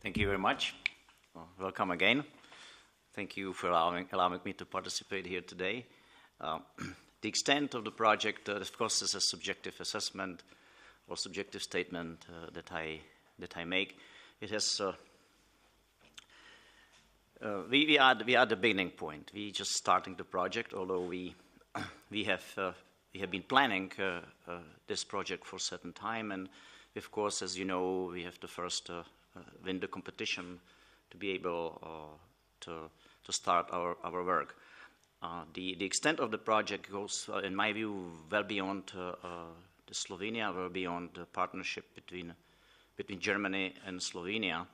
Thank you very much. Welcome again. Thank you for allowing me to participate here today. The extent of the project, of course, is a subjective assessment or subjective statement that I make. It has we are at the beginning point. We just starting the project, although we have been planning this project for a certain time, and of course, as you know, we have to first win the competition to be able to start our work. The extent of the project goes, in my view, well beyond Slovenia, well beyond the partnership between Germany and Slovenia.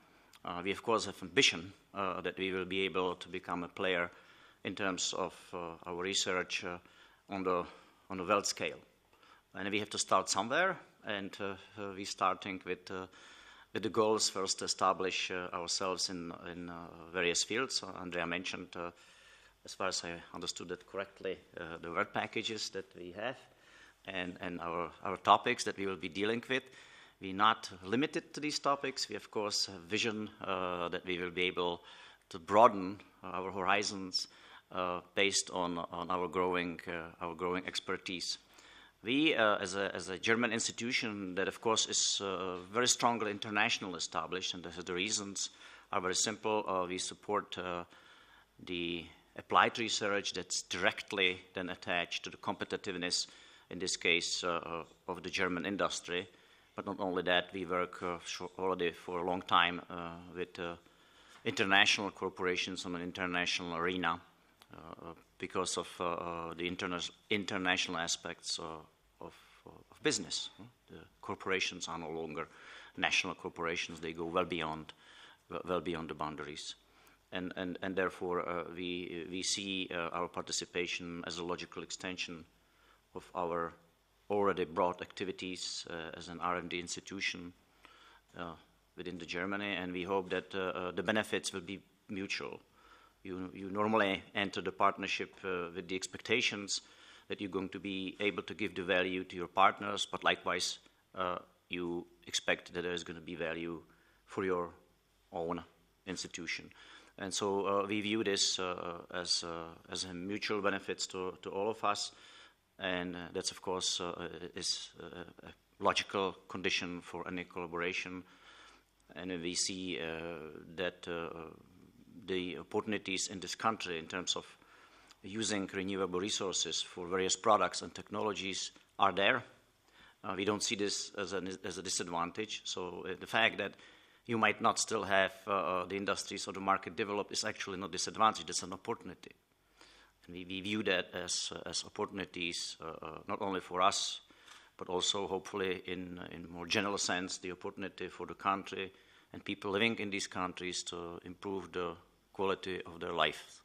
We of course have ambition that we will be able to become a player in terms of our research on the world scale, and we have to start somewhere. And we're starting with the goals first to establish ourselves in various fields. Andrea mentioned, as far as I understood it correctly, the work packages that we have and our topics that we will be dealing with. We're not limited to these topics. We, of course, have vision that we will be able to broaden our horizons based on our growing expertise. We, as a German institution that, of course, is very strongly international established, and the reasons are very simple. We support the applied research that's directly then attached to the competitiveness, in this case, of the German industry. But not only that, we work already for a long time with international corporations on an international arena because of the international aspects of business. The corporations are no longer national corporations; they go well beyond the boundaries, and therefore we see our participation as a logical extension of our already broad activities as an R&D institution within Germany, and we hope that the benefits will be mutual. You normally enter the partnership with the expectations that you're going to be able to give the value to your partners, but likewise you expect that there is going to be value for your own institution. And so we view this as a mutual benefits to all of us, and that's of course is a logical condition for any collaboration. And we see that the opportunities in this country in terms of using renewable resources for various products and technologies are there. We don't see this as a disadvantage. So the fact that you might not still have the industries or the market developed is actually not a disadvantage, it's an opportunity. And we view that as opportunities not only for us, but also hopefully in more general sense, the opportunity for the country and people living in these countries to improve the quality of their life.